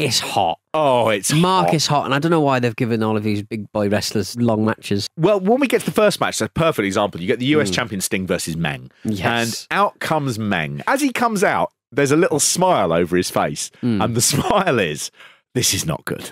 is hot. Oh, it's Marc hot. is hot, and I don't know why they've given all of these big boy wrestlers long matches. Well, when we get to the first match, that's a perfect example. You get the US champion Sting versus Meng. Yes. And out comes Meng. As he comes out, there's a little smile over his face. And the smile is, this is not good.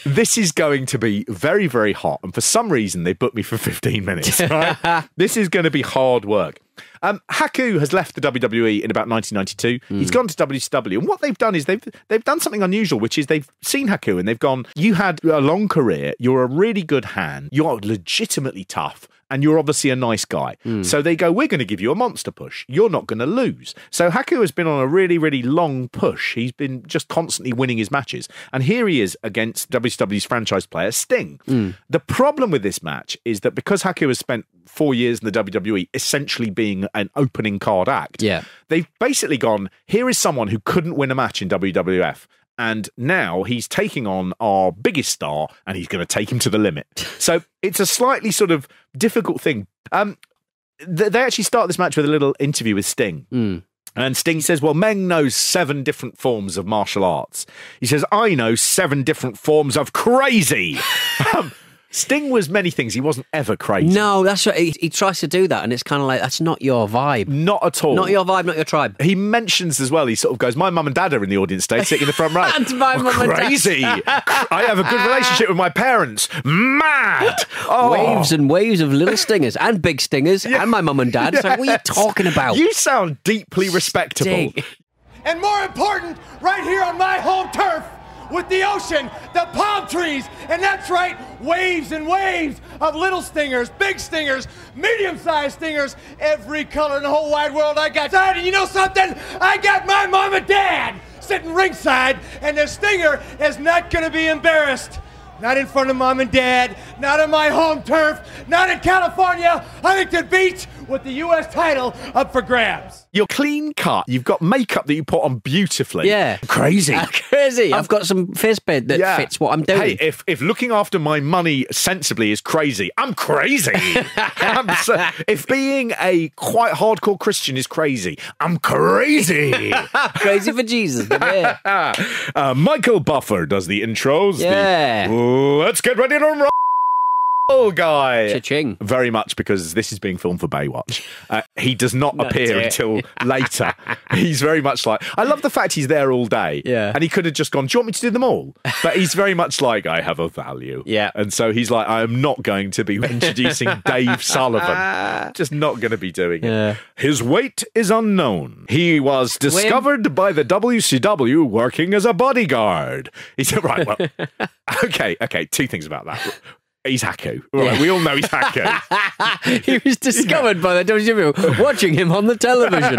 This is going to be very, very hot. And for some reason, they booked me for 15 minutes. Right? This is going to be hard work. Haku has left the WWE in about 1992. He's gone to WCW. And what they've done is they've done something unusual, which is they've seen Haku and they've gone, you had a long career. You're a really good hand. You're legitimately tough. And you're obviously a nice guy. So they go, we're going to give you a monster push. You're not going to lose. So Haku has been on a really, really long push. He's been just constantly winning his matches. And here he is against WCW's franchise player, Sting. The problem with this match is that because Haku has spent 4 years in the WWE essentially being an opening card act, they've basically gone, here is someone who couldn't win a match in WWF. And now he's taking on our biggest star and he's going to take him to the limit. So it's a slightly sort of difficult thing. They actually start this match with a little interview with Sting. And Sting says, well, Meng knows 7 different forms of martial arts. He says, I know 7 different forms of crazy. Sting was many things. He wasn't ever crazy. No, that's right. He tries to do that, and it's kind of like, that's not your vibe. Not at all. Not your vibe, not your tribe. He mentions as well, he sort of goes, my mum and dad are in the audience today, sitting in the front row. And my mum and dad. Crazy. I have a good relationship with my parents. Mad. Oh. Waves and waves of little stingers and big stingers and my mum and dad. It's like, what are you talking about? You sound deeply respectable. Sting. And more important, right here on my home turf, with the ocean, the palm trees, and that's right, waves and waves of little stingers, big stingers, medium-sized stingers, every color in the whole wide world I got. And you know something? I got my mom and dad sitting ringside, and the stinger is not going to be embarrassed. Not in front of mom and dad, not on my home turf, not in California, Huntington Beach, with the U.S. title up for grabs. You're clean cut. You've got makeup that you put on beautifully. Yeah. Crazy. Crazy. I've got some face paint that fits what I'm doing. Hey, if looking after my money sensibly is crazy, I'm crazy. If being a quite hardcore Christian is crazy, I'm crazy. Crazy for Jesus. Michael Buffer does the intros. Yeah. Let's get ready to roll. Oh, guy. Cha-ching. Very much because this is being filmed for Baywatch. He does not appear until later. He's very much like, I love the fact he's there all day. Yeah. And he could have just gone, do you want me to do them all? But he's very much like, I have a value. Yeah. And so he's like, I am not going to be introducing Dave Sullivan. Just not going to be doing it. Yeah. His weight is unknown. He was discovered by the WCW working as a bodyguard. He said, right, well, okay, 2 things about that. He's Haku. Right, we all know he's Haku. He was discovered by the WCW watching him on the television.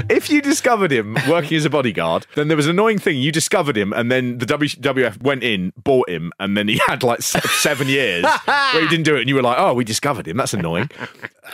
If you discovered him working as a bodyguard, then there was an annoying thing. You discovered him, and then the WWF went in, bought him, and then he had like 7 years where he didn't do it, and you were like, oh, we discovered him. That's annoying.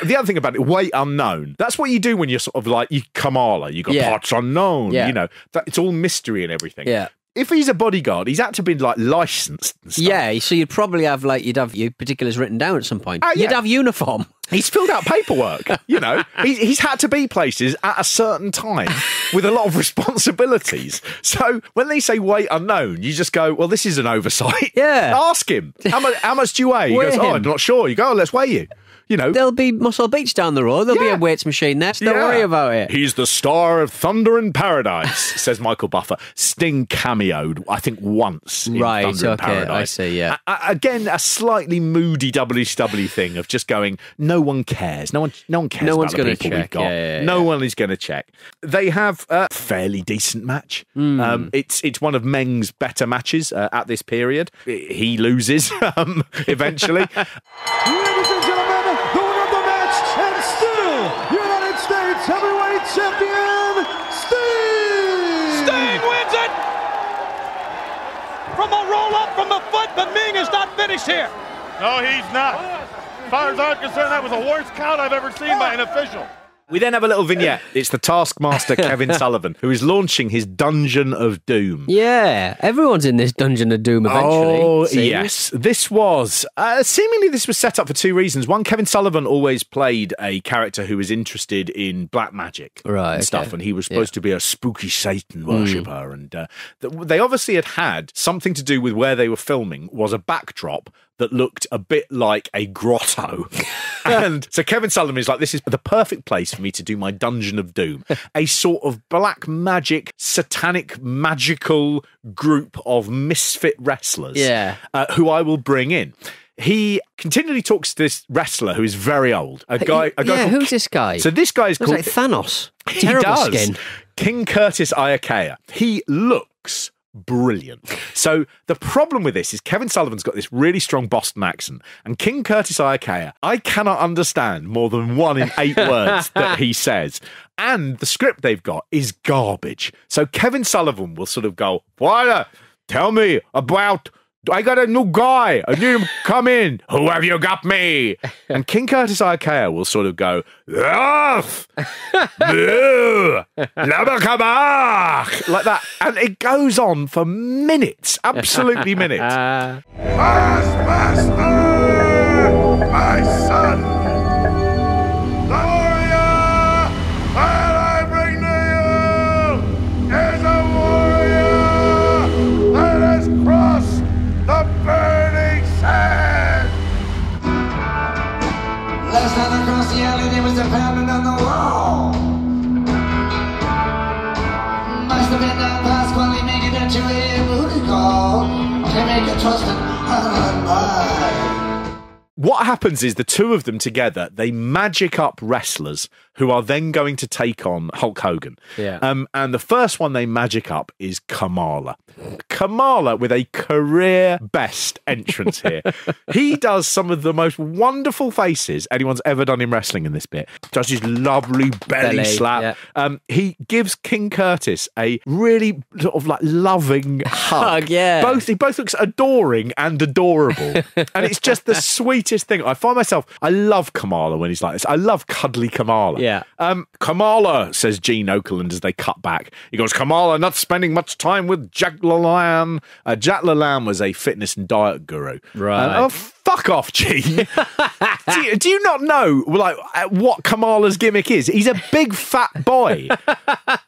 The other thing about it, weight unknown. That's what you do when you're sort of like, you Kamala, you got parts unknown. You know, it's all mystery and everything. Yeah. If he's a bodyguard, he's had to be like licensed and stuff. Yeah, so you'd probably have you'd have your particulars written down at some point. You'd have uniform. He's filled out paperwork, you know. He's had to be places at a certain time with a lot of responsibilities. So when they say weight unknown, you just go, well, this is an oversight. Yeah. Ask him, how much do you weigh? He goes, oh, I'm not sure. You go, oh, let's weigh you. You know, there'll be Muscle Beach down the road. There'll be a weights machine there. So don't worry about it. He's the star of Thunder in Paradise, says Michael Buffer. Sting cameoed, I think, once in Thunder in Paradise. I see, yeah. Again, a slightly moody WCW thing of just going, no one cares. No one cares about the people we've got. No one is going to check. They have a fairly decent match. It's one of Meng's better matches at this period. He loses eventually. Ladies and gentlemen, the winner of the match, and still United States Heavyweight Champion, Sting! Sting wins it! From a roll-up from the foot, but Meng is not finished here. No, he's not. As far as I'm concerned, that was the worst count I've ever seen by an official. We then have a little vignette. It's the Taskmaster, Kevin Sullivan, who is launching his Dungeon of Doom. Yeah, everyone's in this Dungeon of Doom eventually. Oh, yes. This was, seemingly this was set up for two reasons. One, Kevin Sullivan always played a character who was interested in black magic and stuff, and he was supposed to be a spooky Satan worshipper. And they obviously had something to do with where they were filming was a backdrop that looked a bit like a grotto. And so Kevin Sullivan is like, this is the perfect place for me to do my Dungeon of Doom, a sort of black magic, satanic, magical group of misfit wrestlers who I will bring in. He continually talks to this wrestler who is very old. A guy who's this guy? So this guy is looks called... like Thanos. He Terrible does. skin. King Curtis Iakea. He looks brilliant. So the problem with this is Kevin Sullivan's got this really strong Boston accent, and King Curtis Iakea, I cannot understand more than 1 in 8 words that he says. And the script they've got is garbage. So Kevin Sullivan will sort of go, tell me about... I got a new guy. I need him to come in. Who have you got me? And King Curtis Iakea will sort of go, like that. And it goes on for minutes, absolutely minutes. Master, my son, the warrior that I bring to you is a warrior that has crossed the burning sand. Last time across the alley there was a pounding on the wall. Must have been that Pasquale making it to a booty call to make a trusted What happens is the two of them together, they magic up wrestlers who are then going to take on Hulk Hogan. Yeah. And the first one they magic up is Kamala. Kamala with a career best entrance here. He does some of the most wonderful faces anyone's ever done in wrestling in this bit. Does his lovely belly slap. Yeah. He gives King Curtis a really sort of like loving hug. Yeah. He both looks adoring and adorable. And it's just the sweetest thing. I find myself, I love Kamala when he's like this. I love cuddly Kamala. Yeah. Kamala, says Gene Okerlund as they cut back. He goes, Kamala not spending much time with Jack LaLanne. Jack LaLanne was a fitness and diet guru. Right. Fuck off, Gene. do you not know what Kamala's gimmick is? He's a big fat boy.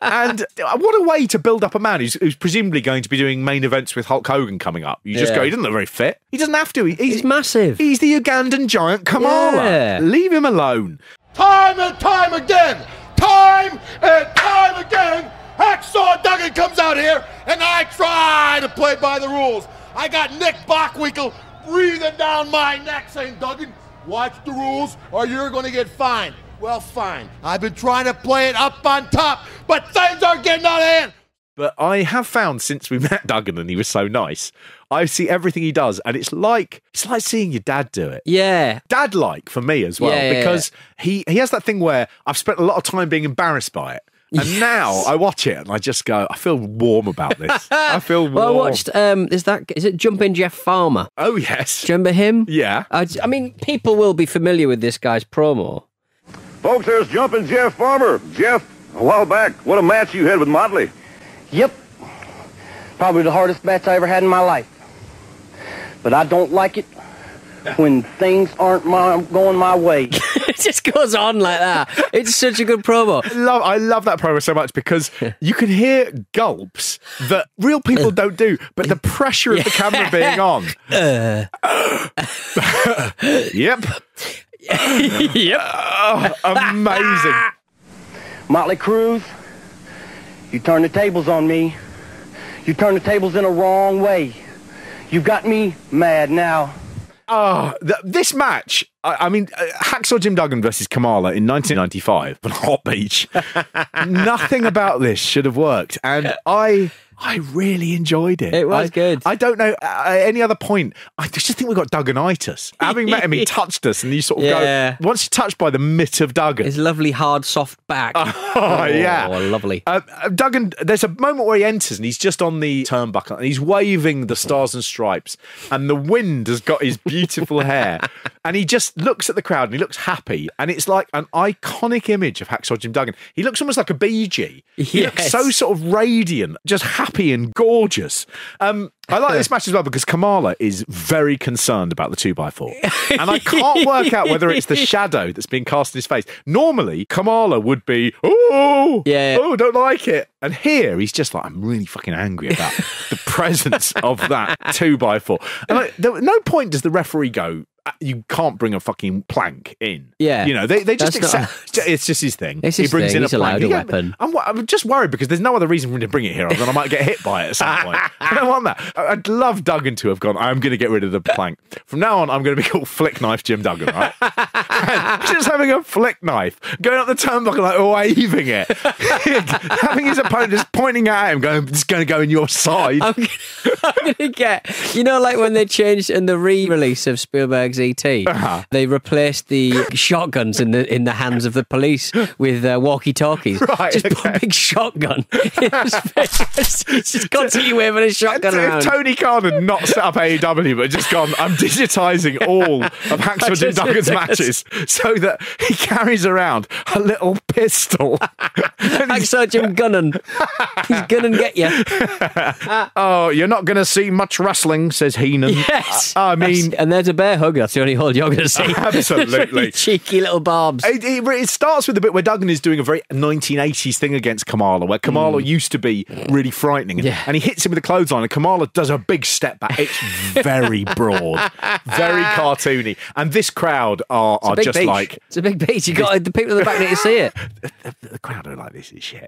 And what a way to build up a man who's presumably going to be doing main events with Hulk Hogan coming up. You just go, he doesn't look very fit. He doesn't have to. He's massive. He's the Ugandan giant Kamala. Yeah. Leave him alone. Time and time again, Hacksaw Duggan comes out here, and I try to play by the rules. I got Nick Bockwinkel breathing down my neck saying, Duggan, watch the rules or you're going to get fined. Well, fine. I've been trying to play it up on top, but things are getting out of hand. But I have found since we met Duggan and he was so nice, I see everything he does and it's like seeing your dad do it. Yeah. Dad-like for me as well, because he has that thing where I've spent a lot of time being embarrassed by it. And now I watch it and I just go, I feel warm about this. I feel warm. Well, I watched, is it Jumpin' Jeff Farmer? Oh, yes. Do you remember him? Yeah. I mean, people will be familiar with this guy's promo. Folks, there's Jumpin' Jeff Farmer. Jeff, a while back, what a match you had with Motley. Yep. Probably the hardest match I ever had in my life. But I don't like it when things aren't going my way. It just goes on like that. It's such a good promo. I love that promo so much because you can hear gulps that real people don't do, but the pressure of the camera being on. Yep. Yep. Amazing. Motley Cruz, you turn the tables on me. You turn the tables in a wrong way. You got me mad now. This match, I mean, Hacksaw Jim Duggan versus Kamala in 1995 on Hot Beach. Nothing about this should have worked. And I really enjoyed it. It was good. I don't know at any other point. I just think we got Dugganitis. Having met him, he touched us, and you sort of go, once you're touched by the mitt of Duggan. His lovely, hard, soft back. Yeah. Oh, lovely. Duggan, there's a moment where he enters, and he's just on the turnbuckle, and he's waving the stars and stripes, and the wind has got his beautiful hair. And he just looks at the crowd and he looks happy. And it's like an iconic image of Hacksaw Jim Duggan. He looks almost like a BeeGee. He looks so sort of radiant, just happy and gorgeous. I like this match as well because Kamala is very concerned about the 2x4. And I can't work out whether it's the shadow that's being cast in his face. Normally, Kamala would be, oh, don't like it. And here, he's just like, I'm really fucking angry about the presence of that 2x4. And at no point does the referee go, you can't bring a fucking plank in. Yeah. You know, they just accept, it's just his thing. He brings in a plank. A weapon. I'm just worried because there's no other reason for him to bring it here other than I might get hit by it at some point. I don't want that. I'd love Duggan to have gone, I'm going to get rid of the plank. From now on, I'm going to be called Flick Knife Jim Duggan, right? Just having a flick knife, going up the turnbuckle like waving it. Having his opponent just pointing at him, going, it's going to go in your side. I'm going to get, you know, like when they changed in the re-release of Spielberg's E.T., they replaced the shotguns in the hands of the police with walkie-talkies. Right, just put a big shotgun in his face. He's just constantly waving a shotgun around. If Tony Khan had not set up AEW but just gone, I'm digitising all of Hacksaw Jim Duggan's matches so that he carries around a little pistol. Hacksaw Jim Gunnan. He's gonna get you. Oh, you're not going to see much wrestling, says Heenan. Yes. I mean... And there's a bear hug. That's the only hold you're going to see. Absolutely. Cheeky little barbs. It starts with the bit where Duggan is doing a very 1980s thing against Kamala, where Kamala used to be really frightening. And he hits him with a clothesline, and Kamala does a big step back. It's very broad, very cartoony. And this crowd are just beach. like... It's a big beach. You got the people in the back need to see it. The crowd are like, this is shit.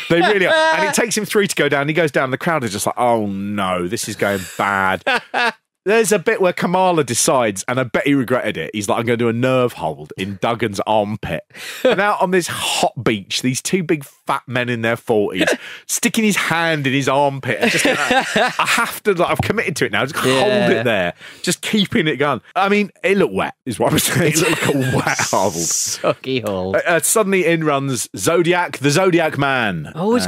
They really are. And it takes him 3 to go down. He goes down, and the crowd is just like, oh no, this is going bad. There's a bit where Kamala decides, and I bet he regretted it. He's like, I'm going to do a nerve hold in Duggan's armpit. And out on this hot beach, these 2 big fat men in their 40s, sticking his hand in his armpit. And just I have to, I've committed to it now. Just hold it there. Just keeping it going. I mean, it looked wet, is what I'm saying. It looked like a wet hold. Sucky hold. Suddenly in runs Zodiac, the Zodiac Man. He's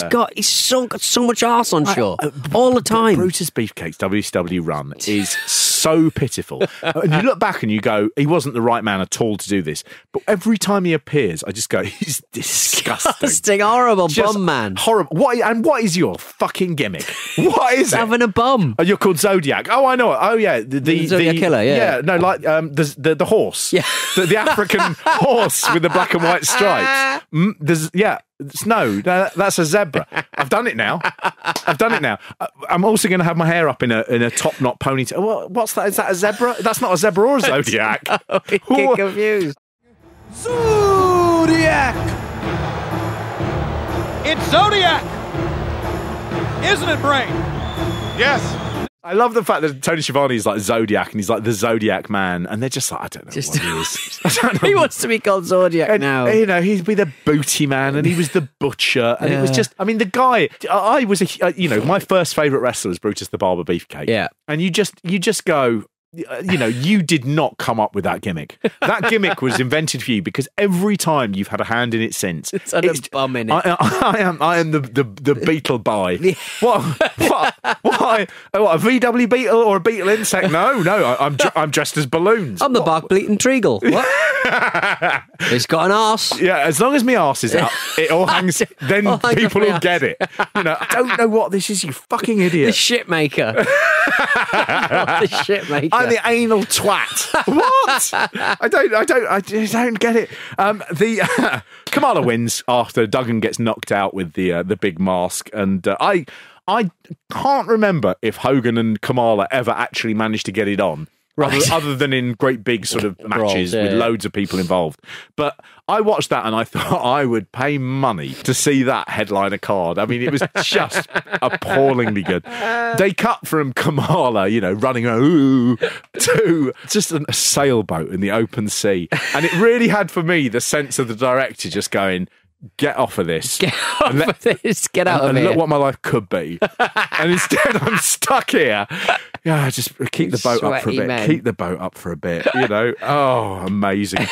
got so much arse on show. All the time. Brutus Beefcake's WCW run is so pitiful. And you look back and you go, he wasn't the right man at all to do this. But every time he appears, I just go, he's disgusting. Horrible bum man. Horrible. What is your fucking gimmick? What is it? Having a bum. Oh, you're called Zodiac. Oh, I know it. Oh, yeah. The Zodiac Killer, yeah. Yeah, no, like the horse. Yeah. The African horse with the black and white stripes. That's a zebra. I've done it now. I'm also going to have my hair up in a top knot ponytail. What's that? Is that a zebra? That's not a zebra or a Zodiac. Get confused. Zodiac! It's Zodiac! Isn't it, Brain? Yes. I love the fact that Tony Schiavone is like Zodiac and he's like the Zodiac Man, and they're just like, I don't know what he is. I don't know. He wants to be called Zodiac now. You know, he'd be the booty man, and he was the butcher, and it was just, I mean, the guy. I was my first favourite wrestler was Brutus the Barber Beefcake. Yeah, and you just go. You did not come up with that gimmick. That gimmick was invented for you because every time you've had a hand in it since, it's a bum in it. I am the beetle boy. What? Why? What, a VW beetle or a beetle insect? No. I'm dressed as balloons. I'm the bark bleating treagle. What? It's got an arse. Yeah, as long as my arse is out, it all hangs. Then people will get it. I don't know what this is. You fucking idiot. The shit maker. The shit maker. I'm the anal twat. What? I don't get it. The Kamala wins after Duggan gets knocked out with the big mask, and I can't remember if Hogan and Kamala ever actually managed to get it on. Right. Other than in great big sort of matches with loads of people involved. But I watched that and I thought I would pay money to see that headliner card. I mean, it was just appallingly good. They cut from Kamala, running around, to just a sailboat in the open sea. And it really had for me the sense of the director just going, get off of this. Get off of this. Get out of here. And look what my life could be. And instead I'm stuck here. Yeah, just keep the boat up for a bit. Man. Keep the boat up for a bit, Oh, amazing.